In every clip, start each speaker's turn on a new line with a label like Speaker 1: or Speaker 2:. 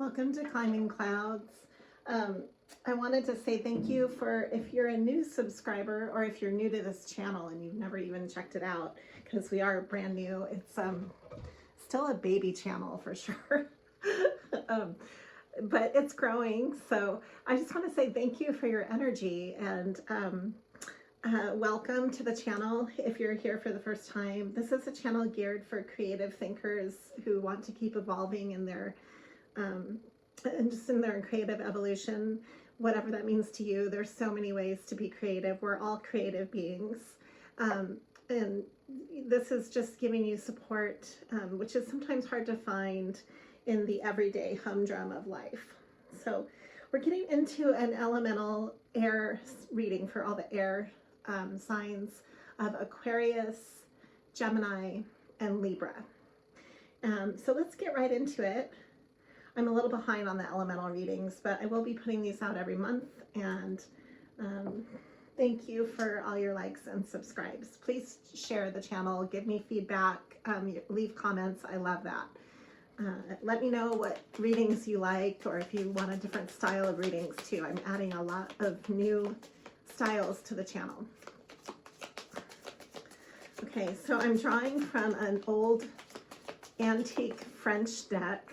Speaker 1: Welcome to Climbing Clouds. I wanted to say thank you for, if you're a new subscriber or if you're new to this channel and you've never even checked it out, because we are brand new. It's still a baby channel for sure. But it's growing. So I just want to say thank you for your energy and welcome to the channel. If you're here for the first time, this is a channel geared for creative thinkers who want to keep evolving in their and just in their creative evolution, whatever that means to you. There's so many ways to be creative. We're all creative beings. And this is just giving you support, which is sometimes hard to find in the everyday humdrum of life. So we're getting into an elemental air reading for all the air signs of Aquarius, Gemini, and Libra. So let's get right into it. I'm a little behind on the elemental readings, but I will be putting these out every month, and thank you for all your likes and subscribes. Please share the channel, give me feedback, leave comments. I love that. Let me know what readings you liked, or if you want a different style of readings too. I'm adding a lot of new styles to the channel. Okay, so I'm drawing from an old antique French deck,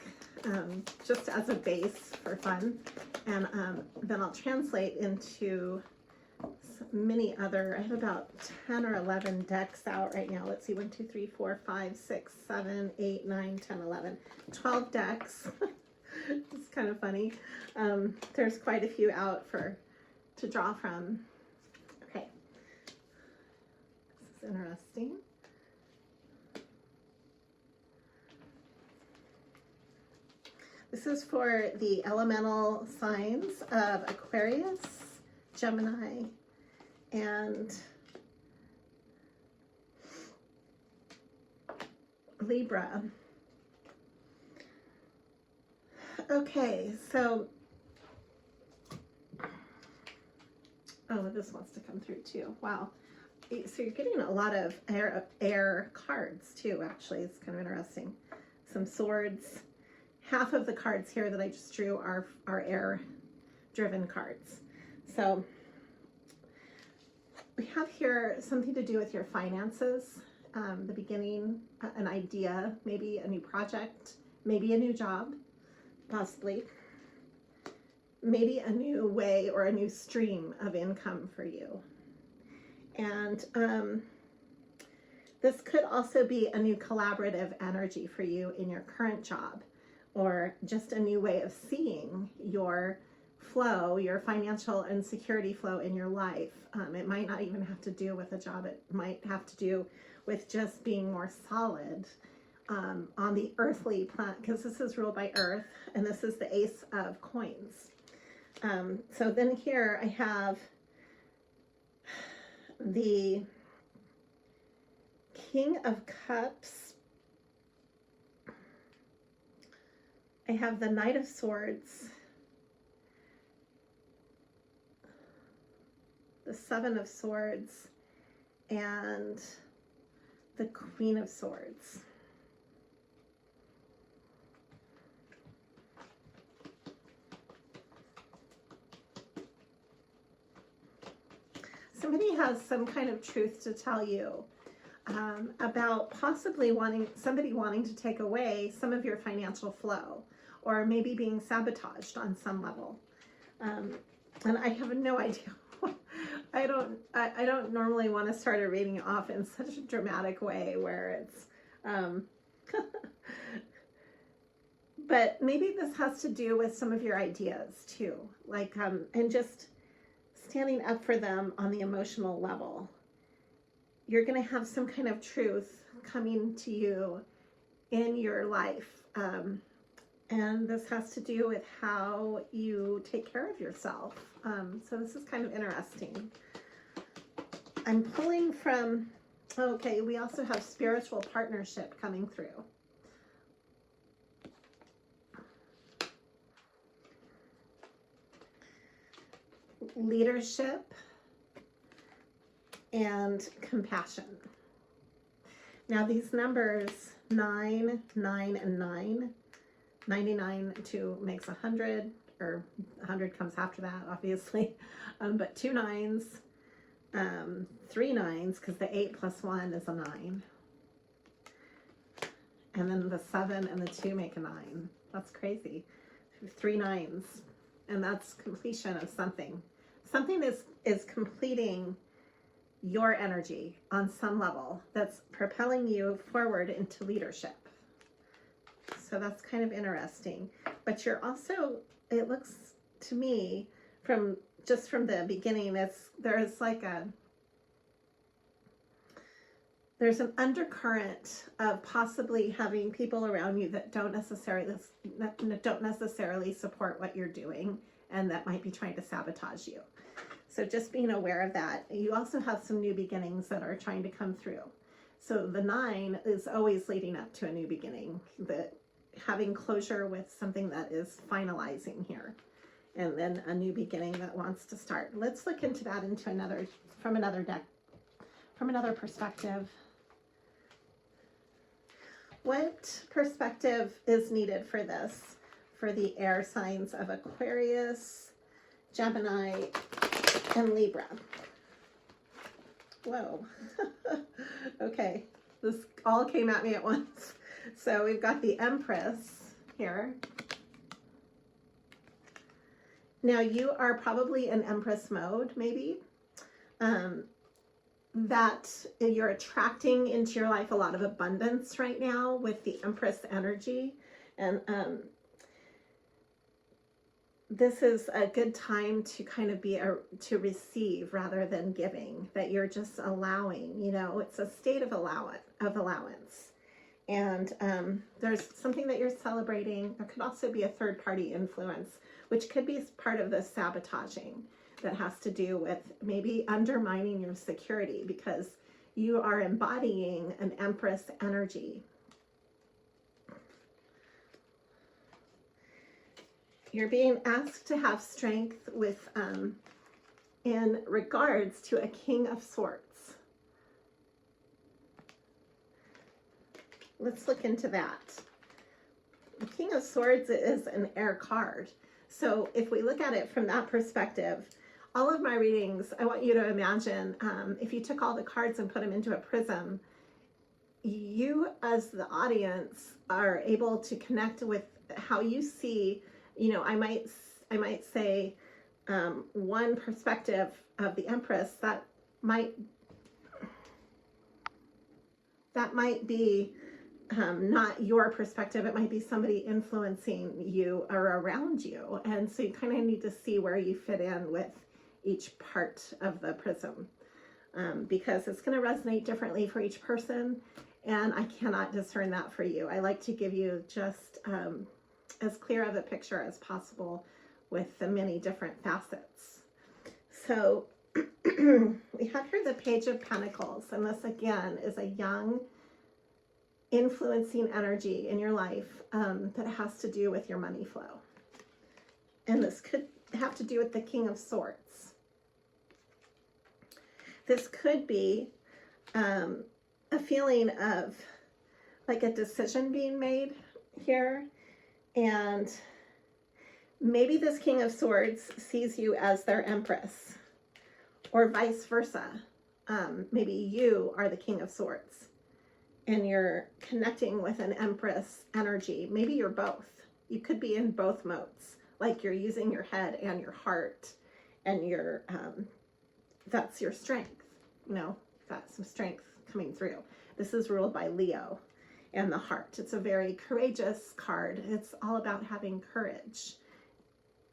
Speaker 1: just as a base for fun, and then I'll translate into many other. I have about 10 or 11 decks out right now. Let's see, 1, 2, 3, 4, 5, 6, 7, 8, 9, 10, 11, 12 decks. It's kind of funny. There's quite a few out to draw from. Okay, this is interesting. This is for the elemental signs of Aquarius, Gemini, and Libra. Okay, so, oh, this wants to come through too. Wow. So you're getting a lot of air cards too, actually. It's kind of interesting. Some swords. Half of the cards here that I just drew are air-driven cards. So we have here something to do with your finances, the beginning, an idea, maybe a new project, maybe a new job, possibly, maybe a new way or a new stream of income for you. And this could also be a new collaborative energy for you in your current job, or just a new way of seeing your flow, your financial and security flow in your life. It might not even have to do with a job. It might have to do with just being more solid on the earthly planet, because this is ruled by Earth, and this is the Ace of Coins. So then here I have the King of Cups. I have the Knight of Swords, the Seven of Swords, and the Queen of Swords. Somebody has some kind of truth to tell you about possibly somebody wanting to take away some of your financial flow, or maybe being sabotaged on some level. And I have no idea. I don't normally want to start a reading off in such a dramatic way where it's, but maybe this has to do with some of your ideas too, like, and just standing up for them on the emotional level. You're going to have some kind of truth coming to you in your life. And this has to do with how you take care of yourself. So this is kind of interesting. I'm pulling from, okay, we also have spiritual partnership coming through. Leadership and compassion. Now these numbers 9, 9, and 9 99, 2 makes 100, or 100 comes after that, obviously. But 2 9s, 3 9s, because the 8 plus 1 is a 9. And then the 7 and the 2 make a 9. That's crazy. 3 9s. And that's completion of something. Something is completing your energy on some level that's propelling you forward into leadership. So that's kind of interesting. But you're also, it looks to me from the beginning, there's an undercurrent of possibly having people around you that don't necessarily support what you're doing, and that might be trying to sabotage you. So just being aware of that. You also have some new beginnings that are trying to come through. So the 9 is always leading up to a new beginning, having closure with something that is finalizing here, and then a new beginning that wants to start. Let's look into that from another deck, from another perspective. What perspective is needed for this, for the air signs of Aquarius, Gemini, and Libra? Whoa. Okay, this all came at me at once. So we've got the Empress here. Now you are probably in Empress mode, maybe. That you're attracting into your life a lot of abundance right now with the Empress energy. And this is a good time to kind of to receive rather than giving, that you're just allowing, it's a state of allowance. And there's something that you're celebrating. There could also be a third-party influence, which could be part of the sabotaging that has to do with maybe undermining your security, because you are embodying an Empress energy. You're being asked to have strength with, in regards to a King of Swords. Let's look into that. The King of Swords is an air card. So if we look at it from that perspective, all of my readings, I want you to imagine if you took all the cards and put them into a prism, you as the audience are able to connect with how you see, I might say one perspective of the Empress that might be not your perspective. It might be somebody influencing you or around you. And so you kind of need to see where you fit in with each part of the prism, because it's going to resonate differently for each person. And I cannot discern that for you. I like to give you just as clear of a picture as possible with the many different facets. So we have here the Page of Pentacles. And this again is a young, influencing energy in your life that has to do with your money flow. And this could have to do with the King of Swords. This could be a feeling of like a decision being made here. And maybe this King of Swords sees you as their Empress, or vice versa. Maybe you are the King of Swords and you're connecting with an Empress energy. Maybe you're both. You could be in both modes, like you're using your head and your heart, and that's your strength. Got some strength coming through. This is ruled by Leo and the heart. It's a very courageous card. It's all about having courage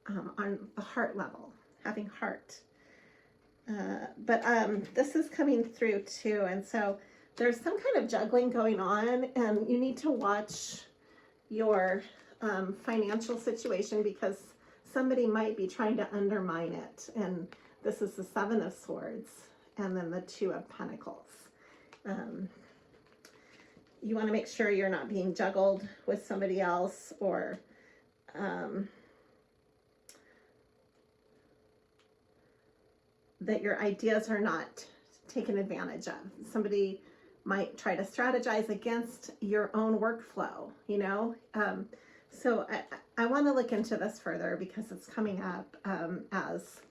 Speaker 1: on the heart level, having heart. But this is coming through too. And so there's some kind of juggling going on, and you need to watch your financial situation, because somebody might be trying to undermine it. And this is the 7 of Swords and then the 2 of Pentacles. You want to make sure you're not being juggled with somebody else, or that your ideas are not taken advantage of. Somebody might try to strategize against your own workflow, So I want to look into this further because it's coming up as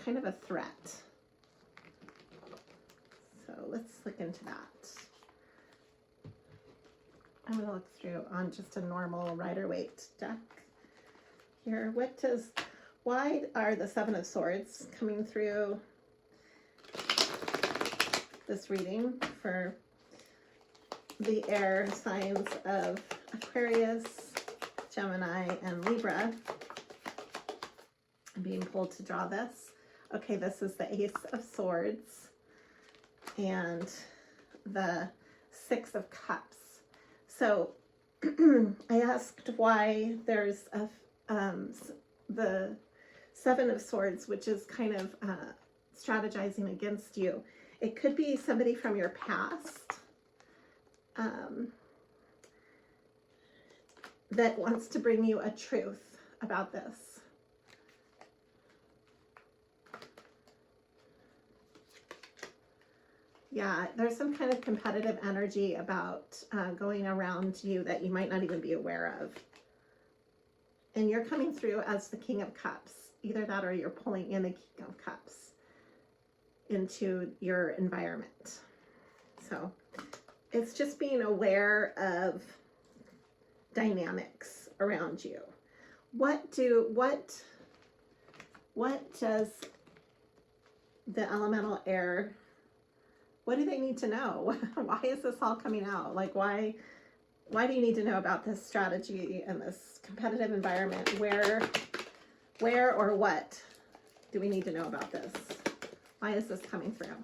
Speaker 1: kind of a threat. So let's look into that. I'm going to look through on just a normal Rider-Waite deck here. Why are the Seven of Swords coming through this reading for the air signs of Aquarius, Gemini, and Libra? I'm being pulled to draw this. Okay, this is the Ace of Swords and the Six of Cups. So I asked why there's the Seven of Swords, which is kind of strategizing against you. It could be somebody from your past that wants to bring you a truth about this. Yeah, there's some kind of competitive energy about going around you that you might not even be aware of. And you're coming through as the King of Cups. Either that or you're pulling in the King of Cups into your environment. So it's just being aware of dynamics around you. What does the elemental air, what do they need to know? Why is this all coming out? Like, why do you need to know about this strategy and this competitive environment? Where or what do we need to know about this? Why is this coming through?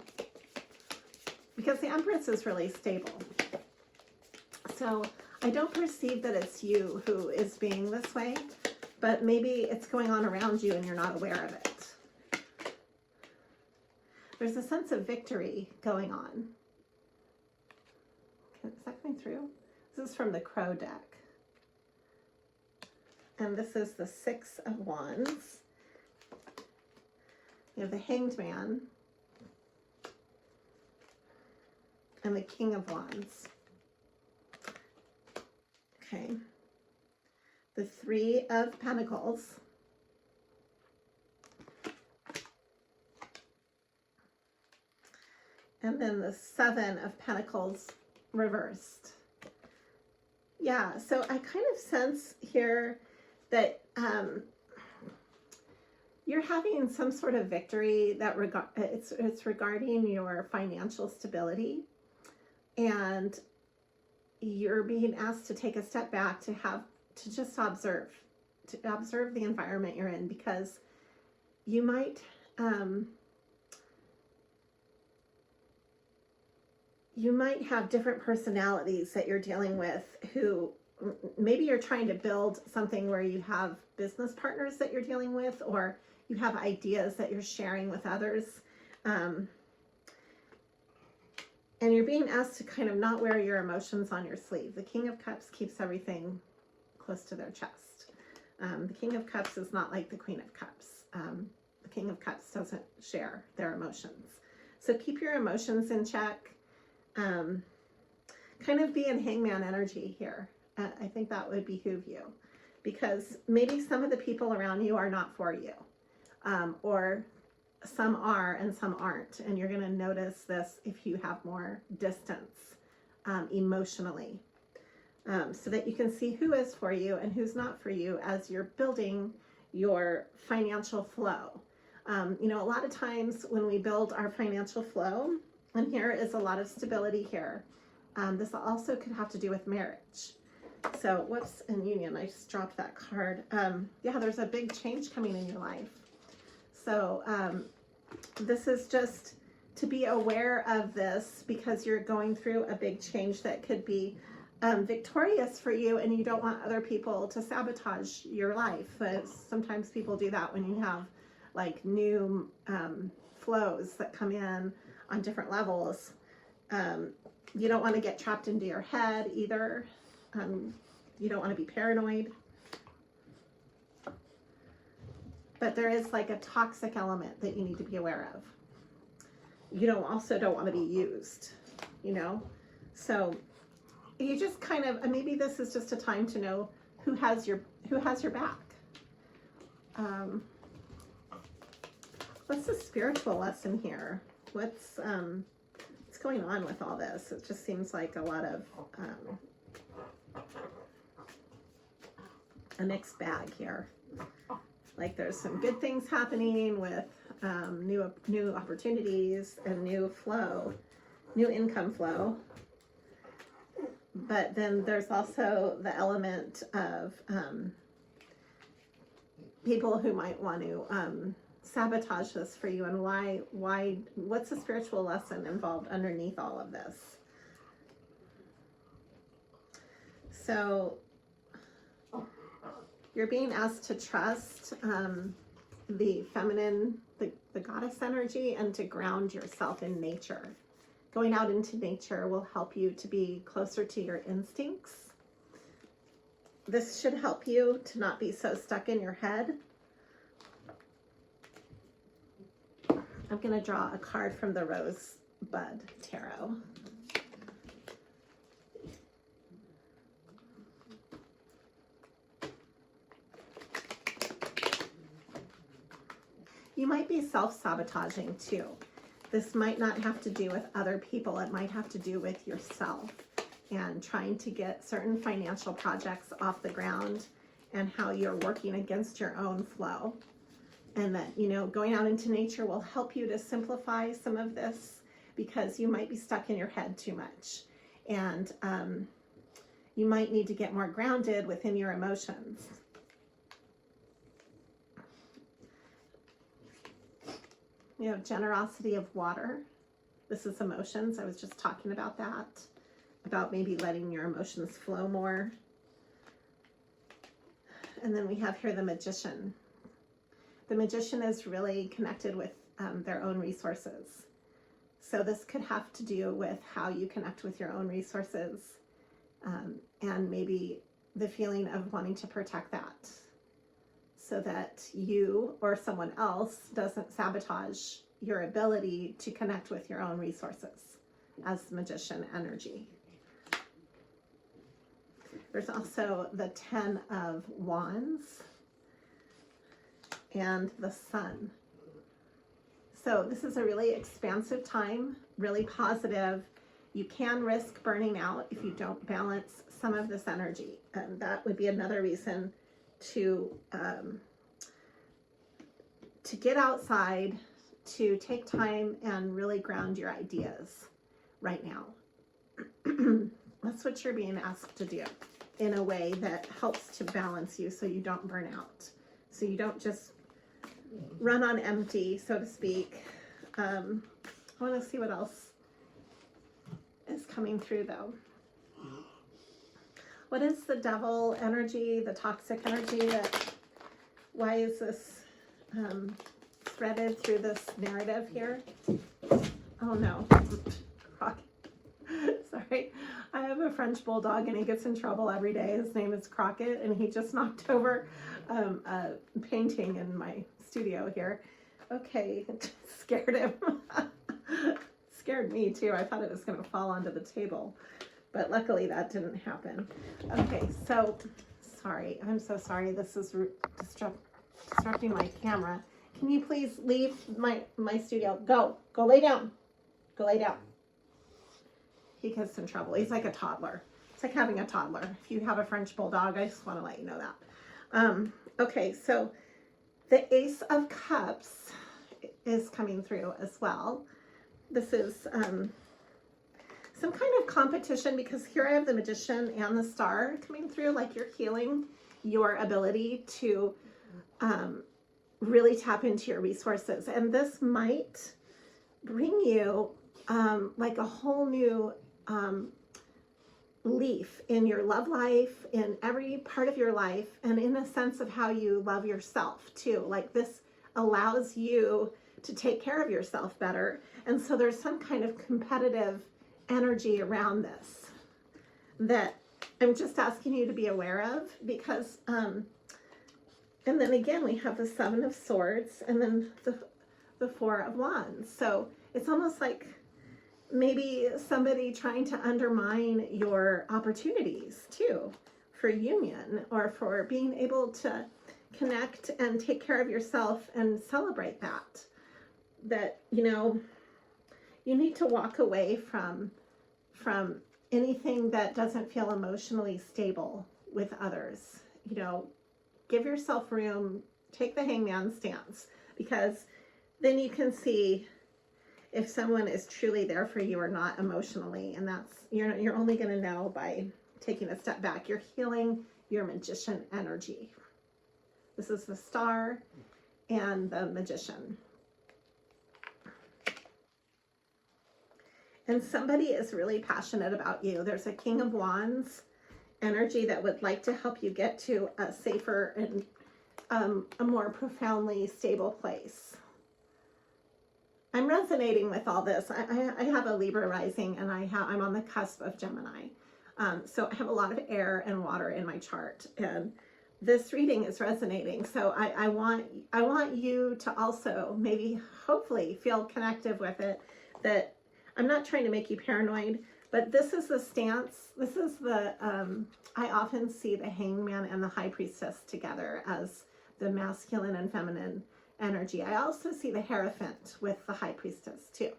Speaker 1: Because the Empress is really stable. So I don't perceive that it's you who is being this way, but maybe it's going on around you and you're not aware of it. There's a sense of victory going on. Is that coming through? This is from the Crow deck. And this is the Six of Wands. You have the Hanged Man and the King of Wands. Okay. The Three of Pentacles. And then the Seven of Pentacles reversed. Yeah, so I kind of sense here that you're having some sort of victory that it's regarding your financial stability, and you're being asked to take a step back to just observe the environment you're in, because you might have different personalities that you're dealing with who maybe you're trying to build something where you have business partners that you're dealing with, or you have ideas that you're sharing with others. And you're being asked to kind of not wear your emotions on your sleeve. The King of Cups keeps everything close to their chest. The King of Cups is not like the Queen of Cups. The King of Cups doesn't share their emotions. So keep your emotions in check. Kind of be in Hangman energy here. I think that would behoove you, because maybe some of the people around you are not for you, or some are and some aren't, and you're going to notice this if you have more distance emotionally, so that you can see who is for you and who's not for you as you're building your financial flow. You know, a lot of times when we build our financial flow, and here is a lot of stability here. This also could have to do with marriage. So, whoops, in union, I just dropped that card. Yeah, there's a big change coming in your life. So, this is just to be aware of this, because you're going through a big change that could be victorious for you, and you don't want other people to sabotage your life. Sometimes people do that when you have like new flows that come in on different levels. You don't want to get trapped into your head either. You don't want to be paranoid. But there is like a toxic element that you need to be aware of. You also don't want to be used, you know? So you just kind of, maybe this is just a time to know who has your back. What's the spiritual lesson here? What's going on with all this? It just seems like a lot of a mixed bag here. Like there's some good things happening with new opportunities and new flow, new income flow. But then there's also the element of people who might want to sabotage this for you. And why, what's the spiritual lesson involved underneath all of this? So you're being asked to trust the feminine, the goddess energy, and to ground yourself in nature. Going out into nature will help you to be closer to your instincts. This should help you to not be so stuck in your head. I'm going to draw a card from the Rosebud Tarot. You might be self-sabotaging too. This might not have to do with other people. It might have to do with yourself and trying to get certain financial projects off the ground and how you're working against your own flow. And that, you know, going out into nature will help you to simplify some of this because you might be stuck in your head too much. And you might need to get more grounded within your emotions. You know, generosity of water. This is emotions. I was just talking about that, about maybe letting your emotions flow more. And then we have here the Magician. The Magician is really connected with their own resources. So this could have to do with how you connect with your own resources and maybe the feeling of wanting to protect that, so that you or someone else doesn't sabotage your ability to connect with your own resources as Magician energy. There's also the 10 of Wands and the Sun. So this is a really expansive time, really positive. You can risk burning out if you don't balance some of this energy. And that would be another reason to get outside, to take time and really ground your ideas right now. That's what you're being asked to do in a way that helps to balance you so you don't burn out. So you don't just run on empty, so to speak. I want to see what else is coming through though. What is the devil energy, the toxic energy? Why is this threaded through this narrative here? Oh no. Sorry. I have a French bulldog and he gets in trouble every day. His name is Crockett, and he just knocked over a painting in my studio here. Okay, it scared him. Scared me too. I thought it was going to fall onto the table, but luckily that didn't happen. Okay, so sorry. I'm so sorry. This is disrupting my camera. Can you please leave my studio? Go lay down. Go lay down. He gets in trouble. He's like a toddler. It's like having a toddler. If you have a French bulldog, I just want to let you know that. Okay, so the Ace of Cups is coming through as well. This is some kind of competition, because here I have the Magician and the Star coming through. Like you're healing your ability to really tap into your resources. And this might bring you like a whole new leaf in your love life, in every part of your life, and in a sense of how you love yourself too. Like this allows you to take care of yourself better. And so there's some kind of competitive energy around this that I'm just asking you to be aware of, because and then again we have the Seven of Swords and then the Four of Wands. So it's almost like maybe somebody trying to undermine your opportunities too for union, or for being able to connect and take care of yourself and celebrate that you know, you need to walk away from anything that doesn't feel emotionally stable with others. You know, give yourself room, take the hangman stance, because then you can see if someone is truly there for you or not emotionally. And that's, you're only going to know by taking a step back. You're healing your magician energy. This is the Star and the Magician. And somebody is really passionate about you. There's a King of Wands energy that would like to help you get to a safer and a more profoundly stable place. I'm resonating with all this. I have a Libra rising, and I'm on the cusp of Gemini. So I have a lot of air and water in my chart, and this reading is resonating. So I want you to also maybe, hopefully, feel connective with it. That I'm not trying to make you paranoid, but this is the stance. This is the, I often see the Hangman and the High Priestess together as the masculine and feminine energy. I also see the Hierophant with the High Priestess too.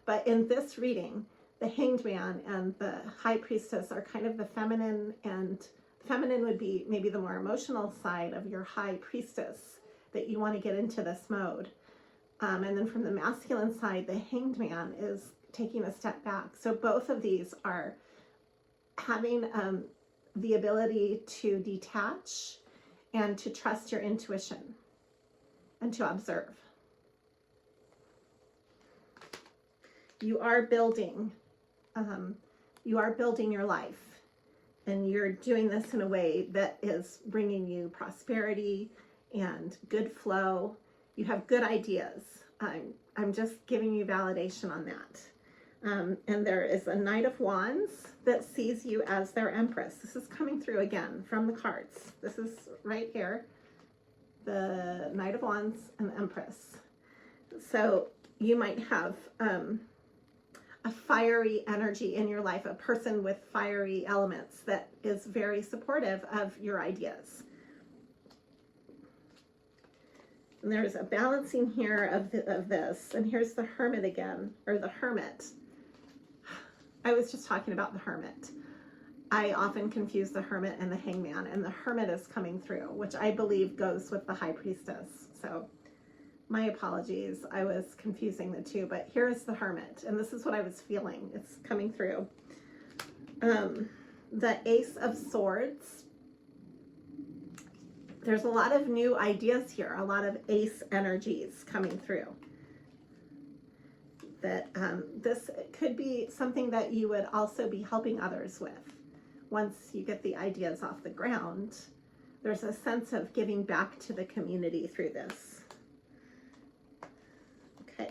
Speaker 1: But in this reading, the Hanged Man and the High Priestess are kind of the feminine, and feminine would be maybe the more emotional side of your High Priestess that you want to get into this mode. And then from the masculine side, the Hanged Man is taking a step back. So both of these are having the ability to detach and to trust your intuition and to observe. You are building your life, and you're doing this in a way that is bringing you prosperity and good flow. You have good ideas. I'm just giving you validation on that. And there is a Knight of Wands that sees you as their Empress. This is coming through again from the cards. This is right here, the Knight of Wands and the Empress. So you might have a fiery energy in your life, a person with fiery elements that is very supportive of your ideas. And there's a balancing here of this. And here's the Hermit again, or the Hermit. I was just talking about the Hermit. I often confuse the Hermit and the Hangman, and the Hermit is coming through, which I believe goes with the High Priestess. So my apologies, I was confusing the two, but here is the Hermit, and this is what I was feeling. It's coming through. The Ace of Swords. There's a lot of new ideas here, a lot of ace energies coming through. That this could be something that you would also be helping others with. Once you get the ideas off the ground, there's a sense of giving back to the community through this. Okay.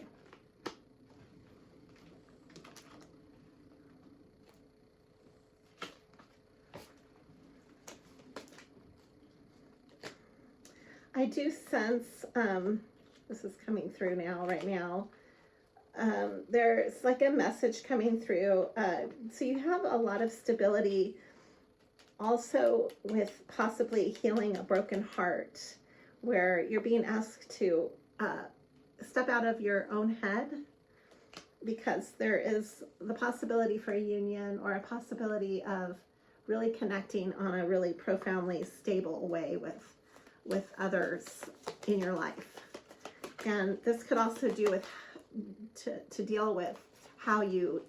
Speaker 1: I do sense, this is coming through now, right now, there's like a message coming through. So you have a lot of stability also with possibly healing a broken heart, where you're being asked to step out of your own head, because there is the possibility for a union or a possibility of really connecting on a really profoundly stable way with others in your life. And this could also do with to deal with how you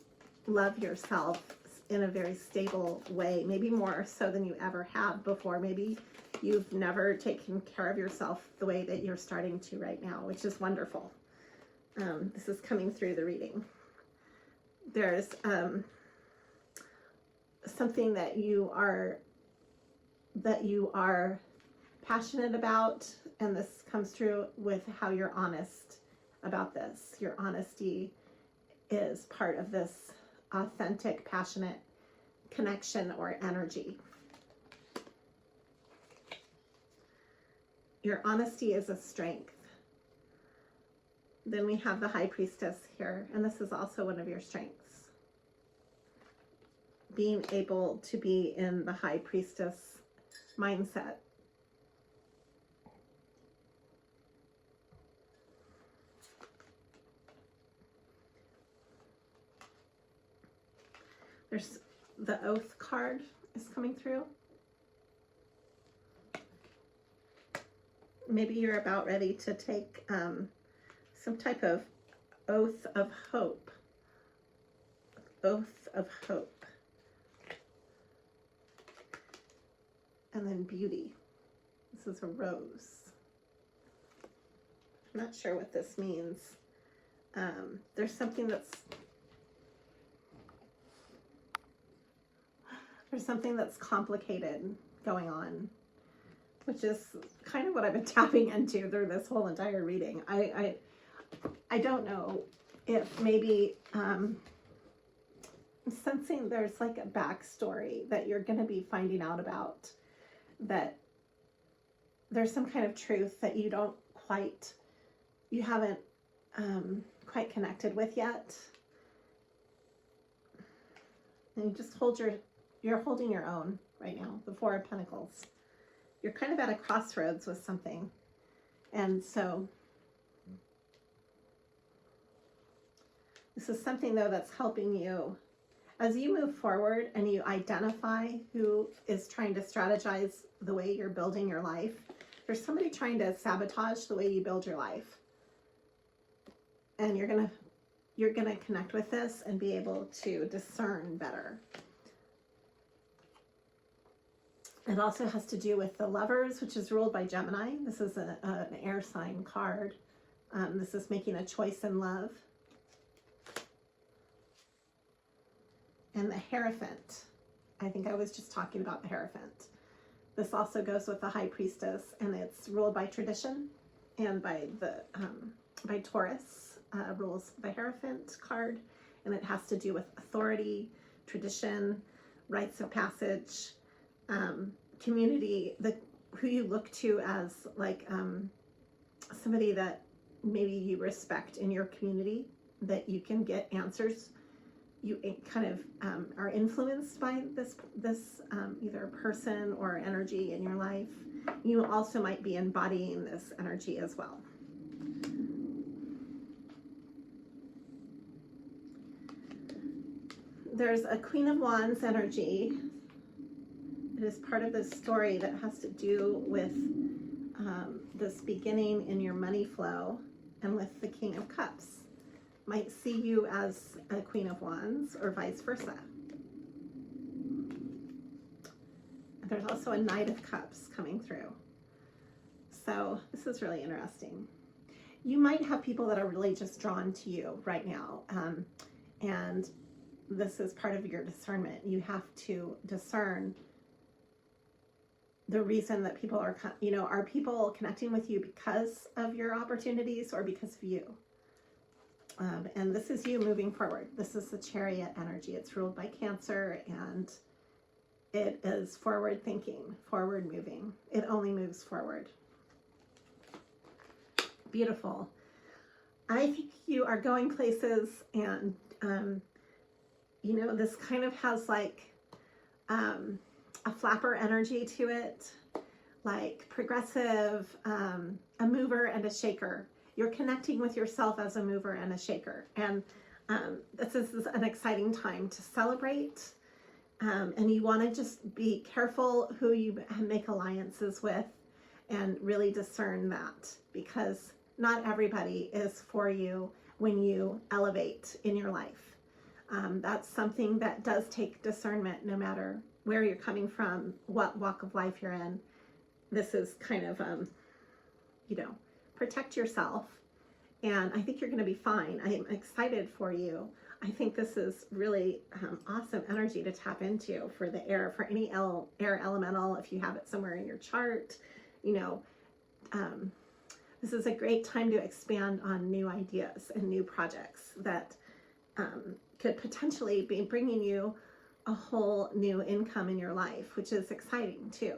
Speaker 1: love yourself in a very stable way, maybe more so than you ever have before. Maybe you've never taken care of yourself the way that you're starting to right now, which is wonderful. This is coming through the reading. There's something that you are passionate about, and this comes through with how you're honest about this. Your honesty is part of this authentic, passionate connection or energy. Your honesty is a strength. Then we have the High Priestess here, and this is also one of your strengths. Being able to be in the High Priestess mindset. There's the Oath card is coming through. Maybe you're about ready to take some type of oath of hope. Oath of hope. And then beauty. This is a rose. I'm not sure what this means. There's something that's complicated going on, which is kind of what I've been tapping into through this whole entire reading. I don't know if maybe I'm sensing there's like a backstory that you're going to be finding out about, that there's some kind of truth that you haven't quite connected with yet. And you just you're holding your own right now, the Four of Pentacles. You're kind of at a crossroads with something. And so this is something though that's helping you as you move forward and you identify who is trying to strategize the way you're building your life. There's somebody trying to sabotage the way you build your life. And you're gonna connect with this and be able to discern better. It also has to do with the Lovers, which is ruled by Gemini. This is an air sign card. This is making a choice in love. And the Hierophant. I think I was just talking about the Hierophant. This also goes with the High Priestess, and it's ruled by tradition and by Taurus. Rules the Hierophant card, and it has to do with authority, tradition, rites of passage, community, who you look to as like somebody that maybe you respect in your community, that you can get answers. You kind of are influenced by this either person or energy in your life. You also might be embodying this energy as well. There's a Queen of Wands energy. It is part of this story that has to do with this beginning in your money flow, and with the King of Cups. Might see you as a Queen of Wands or vice versa. There's also a Knight of Cups coming through. So this is really interesting. You might have people that are really just drawn to you right now. And this is part of your discernment. You have to discern the reason that people are people connecting with you because of your opportunities or because of you? And this is you moving forward. This is the Chariot energy. It's ruled by Cancer, and it is forward thinking, forward moving. It only moves forward. Beautiful. I think you are going places, and this kind of has like a flapper energy to it, like progressive, a mover and a shaker. You're connecting with yourself as a mover and a shaker. And this is an exciting time to celebrate. And you want to just be careful who you make alliances with, and really discern that, because not everybody is for you when you elevate in your life. That's something that does take discernment, no matter where you're coming from, what walk of life you're in. This is kind of, protect yourself. And I think you're going to be fine. I am excited for you. I think this is really awesome energy to tap into for the air, for any air elemental, if you have it somewhere in your chart. This is a great time to expand on new ideas and new projects that could potentially be bringing you a whole new income in your life, which is exciting too.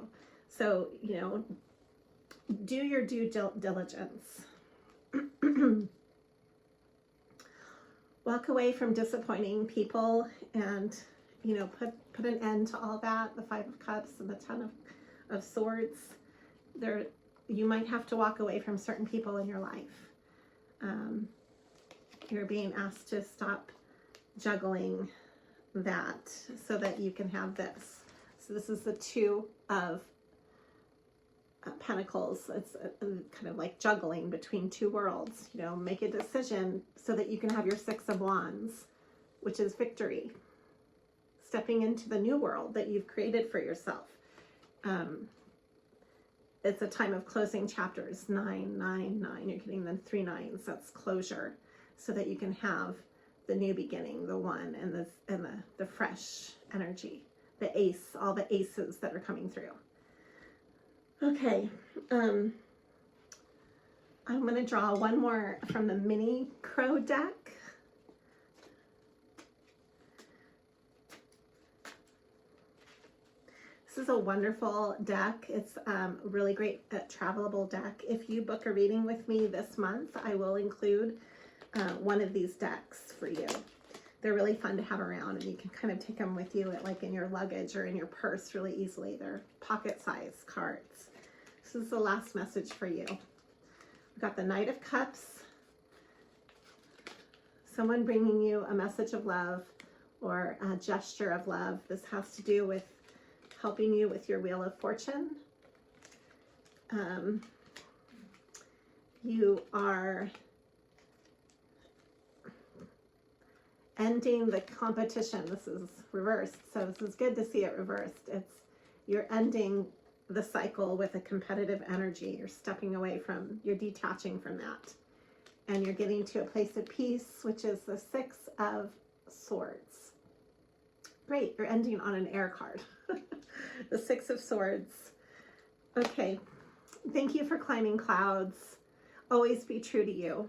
Speaker 1: So, do your due diligence. Walk away from disappointing people, and put an end to all that. The Five of Cups and the Ten of Swords. There, you might have to walk away from certain people in your life. You're being asked to stop juggling that so that you can have this. So this is the Two of Pentacles. It's kind of like juggling between two worlds. You know, make a decision so that you can have your Six of Wands, which is victory. Stepping into the new world that you've created for yourself. It's a time of closing chapters. 9, 9, 9. You're getting the 3 9s. That's closure, so that you can have the new beginning, the one, and the fresh energy, the ace, all the aces that are coming through. Okay, I'm going to draw one more from the mini crow deck. This is a wonderful deck. It's a really great travelable deck. If you book a reading with me this month, I will include one of these decks for you. They're really fun to have around, and you can kind of take them with you like in your luggage or in your purse really easily. They're pocket-sized cards. This is the last message for you. We've got the Knight of Cups. Someone bringing you a message of love or a gesture of love. This has to do with helping you with your Wheel of Fortune. You are ending the competition. This is reversed, so this is good to see it reversed. You're ending the cycle with a competitive energy. You're stepping away from, you're detaching from that. And you're getting to a place of peace, which is the Six of Swords. Great, you're ending on an air card. The Six of Swords. Okay, thank you for climbing clouds. Always be true to you.